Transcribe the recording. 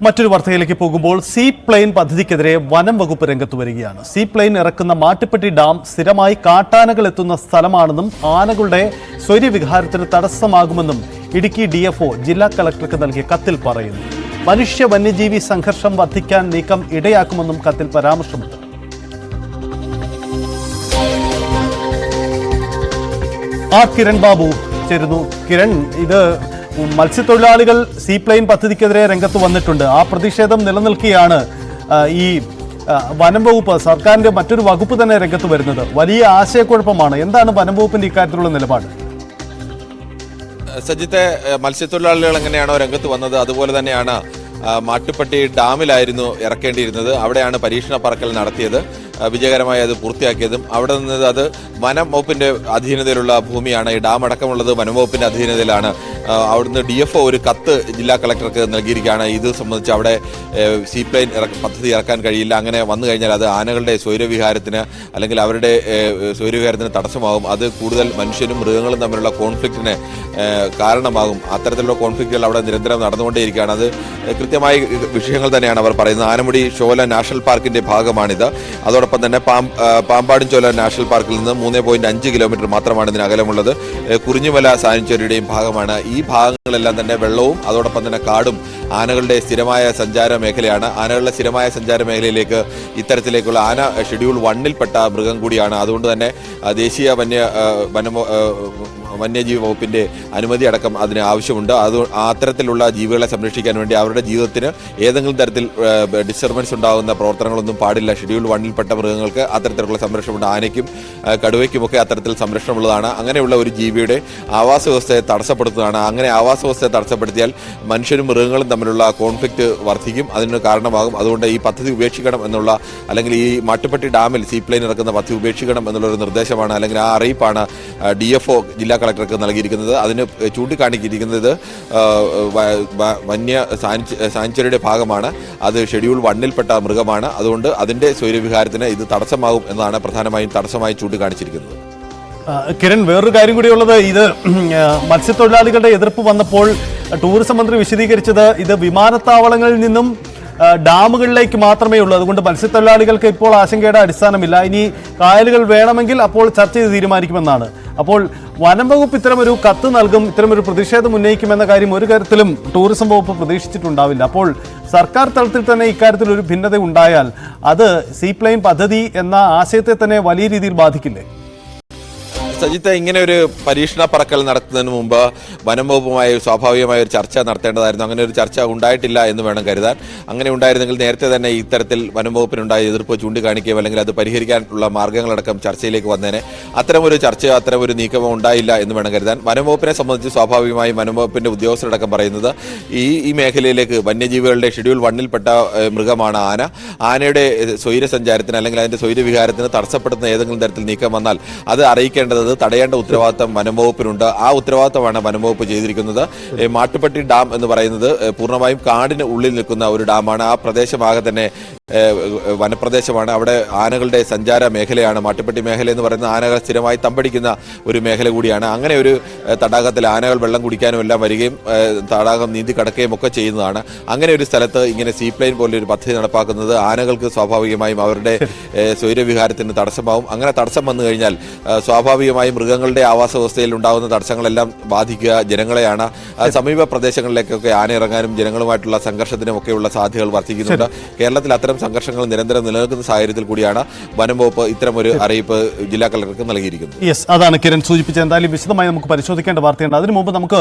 മറ്റൊരു വാർത്തയിലേക്ക് പോകുമ്പോൾ സീ പ്ലെയിൻ പദ്ധതിക്കെതിരെ വനം വകുപ്പ് രംഗത്ത് വരികയാണ്. സീ പ്ലെയിൻ ഇറക്കുന്ന മാട്ടുപ്പെട്ടി ഡാം സ്ഥിരമായി കാട്ടാനകൾ എത്തുന്ന സ്ഥലമാണെന്നും ആനകളുടെ സ്വൈര്യവിഹാരത്തിന് തടസ്സമാകുമെന്നും ഇടുക്കി DFO ജില്ലാ കളക്ടർക്ക് നൽകിയ കത്തിൽ പറയുന്നു. മനുഷ്യ വന്യജീവി സംഘർഷം വർദ്ധിക്കാൻ നീക്കം ഇടയാക്കുമെന്നും കത്തിൽ പരാമർശമുണ്ട്. കിരൺ ബാബു ചേരുന്നു. കിരൺ, ഇത് മത്സ്യത്തൊഴിലാളികൾ സീ പ്ലെയിൻ പദ്ധതിക്കെതിരെ രംഗത്ത് വന്നിട്ടുണ്ട്. ആ പ്രതിഷേധം നിലനിൽക്കുകയാണ് ഈ വനം വകുപ്പ്, സർക്കാരിന്റെ മറ്റൊരു വകുപ്പ് തന്നെ രംഗത്ത് വരുന്നത്. വലിയ ആശയക്കുഴപ്പമാണ്. എന്താണ് വനം വകുപ്പിന്റെ ഇക്കാര്യത്തിലുള്ള നിലപാട്? സജിത്തെ, മത്സ്യത്തൊഴിലാളികൾ എങ്ങനെയാണോ രംഗത്ത് വന്നത് അതുപോലെ തന്നെയാണ് മാട്ടുപ്പെട്ടി ഡാമിലായിരുന്നു ഇറക്കേണ്ടിയിരുന്നത്. അവിടെയാണ് പരീക്ഷണ പറക്കൽ നടത്തിയത്, വിജയകരമായി അത് പൂർത്തിയാക്കിയതും. അവിടെ നിന്ന് അത് വനം വകുപ്പിന്റെ അധീനതയിലുള്ള ഭൂമിയാണ്. ഈ ഡാം അടക്കമുള്ളത് വനം വകുപ്പിന്റെ അധീനതയിലാണ്. അവിടുന്ന് DFO ഒരു കത്ത് ജില്ലാ കളക്ടർക്ക് നൽകിയിരിക്കുകയാണ്. ഇത് സംബന്ധിച്ച് അവിടെ സീ പ്ലെയിൻ പദ്ധതി ഇറക്കാൻ കഴിയില്ല, അങ്ങനെ വന്നു കഴിഞ്ഞാൽ അത് ആനകളുടെ സ്വൈര്യവിഹാരത്തിന് അല്ലെങ്കിൽ അവരുടെ സ്വൈര്യവിഹാരത്തിന് തടസ്സമാകും. അത് കൂടുതൽ മനുഷ്യരും മൃഗങ്ങളും തമ്മിലുള്ള കോൺഫ്ലിക്റ്റിന് കാരണമാകും. അത്തരത്തിലുള്ള കോൺഫ്ലിക്റ്റുകൾ അവിടെ നിരന്തരം നടന്നുകൊണ്ടേയിരിക്കുകയാണ്. അത് കൃത്യമായ വിഷയങ്ങൾ തന്നെയാണ് അവർ പറയുന്നത്. ആനമുടി ഷോല നാഷണൽ പാർക്കിന്റെ ഭാഗമാണിത്. അതോടൊപ്പം തന്നെ പാമ്പാടും ചോല നാഷണൽ പാർക്കിൽ നിന്ന് 3.5 കിലോമീറ്റർ മാത്രമാണ് ഇതിന് അകലമുള്ളത്. കുറിഞ്ഞുമല സാനിച്ചേരിയുടെയും ഭാഗമാണ്. ഈ ഭാഗങ്ങളെല്ലാം തന്നെ വെള്ളവും അതോടൊപ്പം തന്നെ കാടും ആനകളുടെ സ്ഥിരമായ സഞ്ചാര മേഖലയാണ്. ആനകളുടെ സ്ഥിരമായ സഞ്ചാര മേഖലയിലേക്ക് ഇത്തരത്തിലേക്കുള്ള ആന ഷെഡ്യൂൾ 1-ൽപ്പെട്ട മൃഗം കൂടിയാണ്. അതുകൊണ്ട് തന്നെ ദേശീയ വന്യജീവി വകുപ്പിന്റെ അനുമതി അടക്കം അതിന് ആവശ്യമുണ്ട്. അത്തരത്തിലുള്ള ജീവികളെ സംരക്ഷിക്കാൻ വേണ്ടി അവരുടെ ജീവിതത്തിന് ഏതെങ്കിലും തരത്തിൽ ഡിസ്റ്റർബൻസ് ഉണ്ടാകുന്ന പ്രവർത്തനങ്ങളൊന്നും പാടില്ല. ഷെഡ്യൂൾ 1-ൽപ്പെട്ട മൃഗങ്ങൾക്ക് അത്തരത്തിലുള്ള സംരക്ഷണമുണ്ട്. ആനയ്ക്കും കടുവയ്ക്കുമൊക്കെ അത്തരത്തിൽ സംരക്ഷണമുള്ളതാണ്. അങ്ങനെയുള്ള ഒരു ജീവിയുടെ ആവാസ വ്യവസ്ഥയെ തടസ്സപ്പെടുത്തുന്നതാണ്. അങ്ങനെ ആവാസ വ്യവസ്ഥയെ തടസ്സപ്പെടുത്തിയാൽ മനുഷ്യരും മൃഗങ്ങളും തമ്മിലുള്ള കോൺഫ്ലിക്റ്റ് വർദ്ധിക്കും, അതിന് കാരണമാകും. അതുകൊണ്ട് ഈ പദ്ധതി ഉപേക്ഷിക്കണം എന്നുള്ള, അല്ലെങ്കിൽ ഈ മാട്ടുപ്പെട്ടി ഡാമിൽ സീ പ്ലെയിൻ ഇറക്കുന്ന പദ്ധതി ഉപേക്ഷിക്കണം എന്നുള്ളൊരു നിർദ്ദേശമാണ്, അല്ലെങ്കിൽ ആ അറിയിപ്പാണ് DFO ജില്ലാ കളക്ടർക്ക് നൽകിയിരിക്കുന്നത്. അതിന് ചൂണ്ടിക്കാണിക്കിയിരിക്കുന്നത് വന്യ സാങ്ച്വറിയുടെ ഭാഗമാണ്. അത് ഷെഡ്യൂൾ 1-ൽപ്പെട്ട മൃഗമാണ്. അതുകൊണ്ട് അതിന്റെ സ്വൈര്യവിഹാരത്തിന് ഇത് തടസ്സമാകും എന്നതാണ് പ്രധാനമായും തടസ്സമായി ചൂണ്ടിക്കാണിച്ചിരിക്കുന്നത്. കിരൺ, വേറൊരു കാര്യം കൂടിയുള്ളത്, ഇത് മത്സ്യത്തൊഴിലാളികളുടെ എതിർപ്പ് വന്നപ്പോൾ ടൂറിസം മന്ത്രി വിശദീകരിച്ചത് ഇത് വിമാനത്താവളങ്ങളിൽ നിന്നും ഡാമുകളിലേക്ക് മാത്രമേ ഉള്ളൂ. അതുകൊണ്ട് മത്സ്യത്തൊഴിലാളികൾക്ക് ഇപ്പോൾ ആശങ്കയുടെ അടിസ്ഥാനമില്ല. ഇനി കായലുകൾ വേണമെങ്കിൽ അപ്പോൾ ചർച്ച ചെയ്ത് തീരുമാനിക്കുമെന്നാണ്. അപ്പോൾ വനം വകുപ്പ് ഇത്തരമൊരു കത്ത് നൽകും, ഇത്തരമൊരു പ്രതിഷേധം ഉന്നയിക്കുമെന്ന കാര്യം ഒരു കാര്യത്തിലും ടൂറിസം വകുപ്പ് പ്രതീക്ഷിച്ചിട്ടുണ്ടാവില്ല. അപ്പോൾ സർക്കാർ തലത്തിൽ തന്നെ ഇക്കാര്യത്തിൽ ഒരു ഭിന്നത ഉണ്ടായാൽ അത് സീ പ്ലെയിൻ പദ്ധതി എന്ന ആശയത്തെ തന്നെ വലിയ രീതിയിൽ ബാധിക്കില്ലേ? സജിത്ത്, ഇങ്ങനെ ഒരു പരീക്ഷണ പറക്കൽ നടത്തുന്നതിന് മുമ്പ് വനം വകുപ്പുമായി സ്വാഭാവികമായ ഒരു ചർച്ച നടത്തേണ്ടതായിരുന്നു. അങ്ങനെ ഒരു ചർച്ച ഉണ്ടായിട്ടില്ല എന്ന് വേണം കരുതാൻ. അങ്ങനെ ഉണ്ടായിരുന്നെങ്കിൽ നേരത്തെ തന്നെ ഇത്തരത്തിൽ വനം വകുപ്പിനുണ്ടായ എതിർപ്പ് ചൂണ്ടിക്കാണിക്കുകയോ അല്ലെങ്കിൽ അത് പരിഹരിക്കാനുള്ള മാർഗ്ഗങ്ങളടക്കം ചർച്ചയിലേക്ക് വന്നേനെ. അത്തരമൊരു ചർച്ചയോ അത്തരമൊരു നീക്കമോ ഉണ്ടായില്ല എന്ന് വേണം കരുതാൻ. വനം വകുപ്പിനെ സംബന്ധിച്ച് സ്വാഭാവികമായും വനം വകുപ്പിന്റെ ഉദ്യോഗസ്ഥരടക്കം പറയുന്നത് ഈ മേഖലയിലേക്ക് വന്യജീവികളുടെ ഷെഡ്യൂൾ 1-ൽപ്പെട്ട മൃഗമാണ് ആന. ആനയുടെ സ്വൈരസഞ്ചാരത്തിന് അല്ലെങ്കിൽ അതിന്റെ സ്വൈര്യവിഹാരത്തിന് തടസ്സപ്പെടുത്തുന്ന ഏതെങ്കിലും തരത്തിൽ നീക്കം വന്നാൽ അത് അറിയിക്കേണ്ടത്, തടയേണ്ട ഉത്തരവാദിത്തം വനം വകുപ്പിനുണ്ട്. ആ ഉത്തരവാദിത്തമാണ് വനം വകുപ്പ് ചെയ്തിരിക്കുന്നത്. മാട്ടുപ്പെട്ടി ഡാം എന്ന് പറയുന്നത് പൂർണ്ണമായും കാടിന് ഉള്ളിൽ നിൽക്കുന്ന ഒരു ഡാമാണ്. ആ പ്രദേശമാകെ തന്നെ വനപ്രദേശമാണ്. അവിടെ ആനകളുടെ സഞ്ചാര മേഖലയാണ്. മാട്ടുപ്പെട്ടി മേഖല എന്ന് പറയുന്നത് ആനകൾ സ്ഥിരമായി തമ്പടിക്കുന്ന ഒരു മേഖല കൂടിയാണ്. അങ്ങനെ ഒരു തടാകത്തിൽ ആനകൾ വെള്ളം കുടിക്കാനും എല്ലാം വരികയും തടാകം നീന്തി കടക്കുകയും ഒക്കെ ചെയ്യുന്നതാണ്. അങ്ങനെ ഒരു സ്ഥലത്ത് ഇങ്ങനെ സീ പ്ലെയിൻ പോലെ ഒരു പദ്ധതി നടപ്പാക്കുന്നത് ആനകൾക്ക് സ്വാഭാവികമായും അവരുടെ സ്വൈര്യവിഹാരത്തിന് തടസ്സമാവും. അങ്ങനെ തടസ്സം വന്നു കഴിഞ്ഞാൽ സ്വാഭാവികമായും മൃഗങ്ങളുടെ ആവാസ വ്യവസ്ഥയിൽ ഉണ്ടാകുന്ന തടസ്സങ്ങളെല്ലാം ബാധിക്കുക ജനങ്ങളെയാണ്. സമീപ പ്രദേശങ്ങളിലേക്കൊക്കെ ആന ഇറങ്ങാനും ജനങ്ങളുമായിട്ടുള്ള സംഘർഷത്തിനും ഒക്കെയുള്ള സാധ്യതകൾ വർദ്ധിക്കുന്നുണ്ട്. കേരളത്തിൽ അത്തരം സംഘർഷങ്ങൾ നിരന്തരം നിലനിൽക്കുന്ന സാഹചര്യത്തിൽ കൂടിയാണ് വനം വകുപ്പ് ഇത്തരമൊരു അറിയിപ്പ് ജില്ലാ കളക്ടർക്ക് നൽകിയിരിക്കുന്നത്. അതാണ് കിരൺ സൂചിപ്പിച്ചത്. എന്തായാലും വിശദമായി നമുക്ക് പരിശോധിക്കേണ്ട വാർത്തയുണ്ട്. അതിനു മുമ്പ് നമുക്ക്